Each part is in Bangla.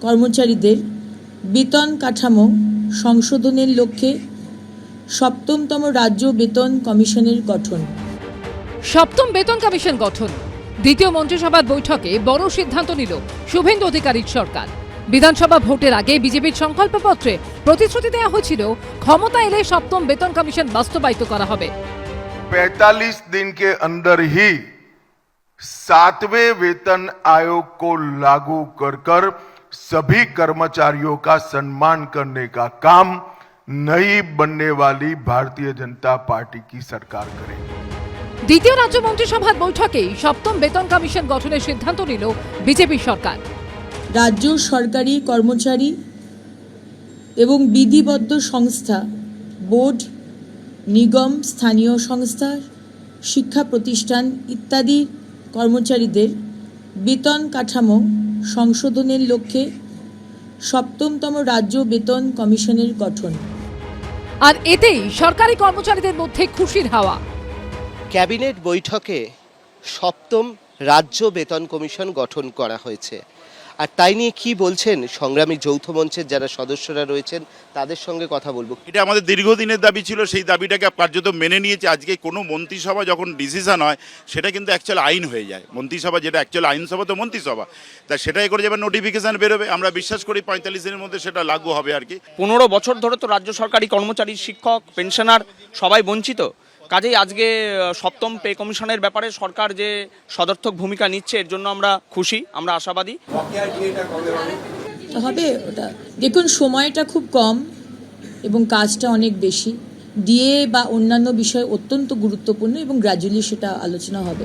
কর্মচারীদের বেতন কাঠামো সংশোধনের লক্ষ্যে সপ্তমতম রাজ্য বেতন কমিশনের গঠন। সপ্তম বেতন কমিশন গঠন। দ্বিতীয় মন্ত্রিসভার বৈঠকে বড় সিদ্ধান্ত নিল শুভেন্দু অধিকারীর সরকার। বিধানসভা ভোটের আগে বিজেপির সংকল্পপত্রে প্রতিশ্রুতি দেওয়া হয়েছিল ক্ষমতা এলে সপ্তম বেতন কমিশন বাস্তবায়িত করা হবে। 45 दिन के अंदर ही 7वें वेतन आयोग को लागू कर सभी कर्मचारियों का सम्मान करने का काम नई बनने वाली भारतीय जनता पार्टी की सरकार करेगी। দ্বিতীয় রাজ্য মন্ত্রিসভার বৈঠকে সপ্তম বেতন কমিশন গঠনের সিদ্ধান্ত নিল বিজেপি সরকার। রাজ্য সরকারি কর্মচারী এবং বিধিবদ্ধ সংস্থা, বোর্ড, নিগম, স্থানীয় সংস্থা, শিক্ষা প্রতিষ্ঠান ইত্যাদি কর্মচারীদের বেতন কাঠামো সংশোধনের লক্ষ্যে সপ্তমতম রাজ্য বেতন কমিশনের গঠন। আর এতেই সরকারি কর্মচারীদের মধ্যে খুশির হাওয়া। ক্যাবিনেট বৈঠকে সপ্তম রাজ্য বেতন কমিশন গঠন করা হয়েছে। আর তাই নিয়ে কি বলছেন সংগ্রামী যৌথ মঞ্চের যারা সদস্যরা রয়েছেন, তাদের সঙ্গে কথা বলবো। এটা আমাদের দীর্ঘদিনের দাবি ছিল, সেই দাবিটাকে কার্যত মেনে নিয়েছে। আজকে কোনো মন্ত্রিসভা যখন ডিসিশন হয় সেটা কিন্তু অ্যাকচুয়াল আইন হয়ে যায়। মন্ত্রিসভা যেটা অ্যাকচুয়াল আইনসভা তো মন্ত্রিসভা, তা সেটাই করে যাবে, নোটিফিকেশন বেরোবে। আমরা বিশ্বাস করি 45 দিনের মধ্যে সেটা লাগু হবে আর কি। 15 বছর ধরে তো রাজ্য সরকারি কর্মচারী, শিক্ষক, পেনশনার সবাই বঞ্চিত। কাজেই আজকে সপ্তম পে কমিশনের ব্যাপারে সরকার যে সদর্থক ভূমিকা নিচ্ছে, এর জন্য আমরা খুশি, আমরা আশাবাদী। হবে ওটা, দেখুন সময়টা খুব কম এবং কাজটা অনেক বেশি। ডিএ বা অন্যান্য বিষয় অত্যন্ত গুরুত্বপূর্ণ এবং গ্র্যাজুয়ালি সেটা আলোচনা হবে।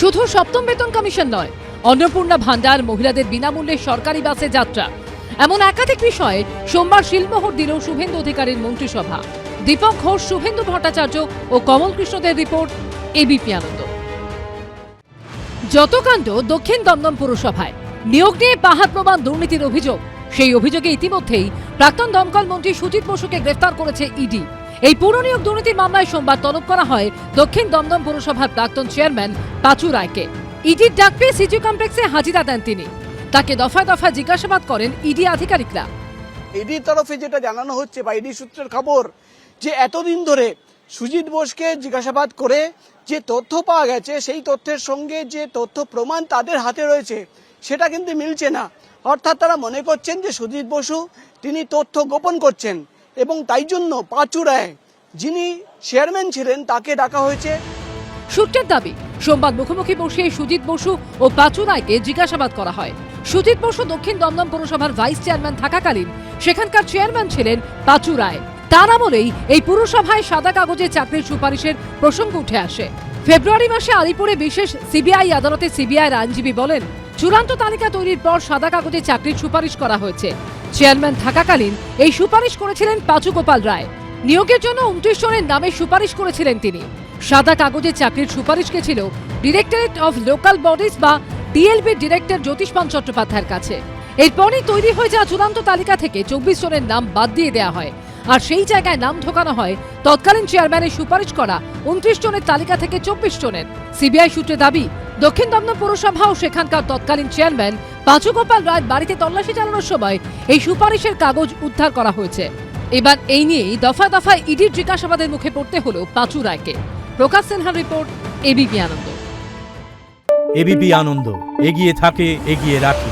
শুধু সপ্তম বেতন কমিশন নয়, অন্নপূর্ণা ভান্ডার, মহিলাদের বিনামূল্যে সরকারি বাসে যাত্রা, এমন একাধিক বিষয়ে সোমবার শিলমোহর দিল শুভেন্দু অধিকারীর মন্ত্রিসভা। দীপক ঘোষ, শুভেন্দু ভট্টাচার্য ও কমল কৃষ্ণদের রিপোর্ট, এবিপি আনন্দ। যত কাণ্ড দক্ষিণ দমদম পুরসভায়, নিয়োগ নিয়ে পাহাড় প্রমাণ দুর্নীতির অভিযোগ। সেই অভিযোগে ইতিমধ্যেই প্রাক্তন দমকল মন্ত্রী সুজিত বসুকে গ্রেফতার করেছে ইডি। এই পুরনিয়োগ দুর্নীতির মামলায় সোমবার তলব করা হয় দক্ষিণ দমদম পুরসভার প্রাক্তন চেয়ারম্যান পাচু রায়কে। ইডির ডাক পেয়ে সিজি কমপ্লেক্সে হাজিরা দেন তিনি। তাকে দফায় দফায় জিজ্ঞাসাবাদ করেন ইডি আধিকারিকরা। ইডির তরফে যেটা জানানো হচ্ছে বা ইডি সূত্রের খবর, যে এতদিন ধরে সুজিত বোসকে জিজ্ঞাসাবাদ করে যে তথ্য পাওয়া গেছে, সেই তথ্যের সঙ্গে যে তথ্য প্রমাণ তাদের হাতে রয়েছে সেটা কিন্তু মিলছে না। অর্থাৎ তারা মনে করছেন যে সুজিত বসু তিনি তথ্য গোপন করছেন এবং তাই জন্য পাচু রায়, যিনি চেয়ারম্যান ছিলেন, তাকে ডাকা হয়েছে। সূত্রের দাবি, সোমবার মুখোমুখি বসিয়ে সুজিত বসু ও পাচু রায়কে জিজ্ঞাসাবাদ করা হয়। সুজিত বসু দক্ষিণ দমদম পুরসভার ভাইস চেয়ারম্যান থাকাকালীন সেখানকার চেয়ারম্যান ছিলেন পাচু রায়। তার আমলেই এই পুরসভায় সাদা কাগজে চাকরির সুপারিশের প্রসঙ্গ উঠে আসে। ফেব্রুয়ারি মাসে আলিপুরে বিশেষ সিবিআই আদালতে সিবিআইয়ের আইনজীবী বলেন, চূড়ান্ত তালিকা তৈরির পর সাদা কাগজে চাকরির সুপারিশ করা হয়েছে। চেয়ারম্যান থাকাকালীন এই সুপারিশ করেছিলেন পাচু গোপাল রায়। নিয়োগের জন্য 29 জনের নামে সুপারিশ করেছিলেন তিনি। সাদা কাগজে চাকরির সুপারিশ গেছিল ডিরেক্টরেট অফ লোকাল বডিজ বা ডিএলবি ডিরেক্টর জ্যোতিষ্মান চট্টোপাধ্যায়ের কাছে। এরপরই তৈরি হয়ে যাওয়া চূড়ান্ত তালিকা থেকে 24 জনের নাম বাদ দিয়ে দেওয়া হয়, আর সেই জায়গায় নাম ঢোকানো হয় তৎকালীন চেয়ারম্যানের সুপারিশ করা 29 জনের তালিকা থেকে 24 জনের। সিবিআই সূত্রে দাবি, দক্ষিণ দমদম পুরসভা ও সেখানকার তৎকালীন চেয়ারম্যান পাচু গোপাল রায়ের বাড়িতে তল্লাশি চালানোর সময় এই সুপারিশের কাগজ উদ্ধার করা হয়েছে। এবার এই নিয়েই দফায় দফায় ইডির জিজ্ঞাসাবাদের মুখে পড়তে হলো পাচু রায়কে। প্রকাশ সিনহার রিপোর্ট, এবিপি আনন্দ। এবিপি আনন্দ, এগিয়ে থাকে, এগিয়ে রাখে।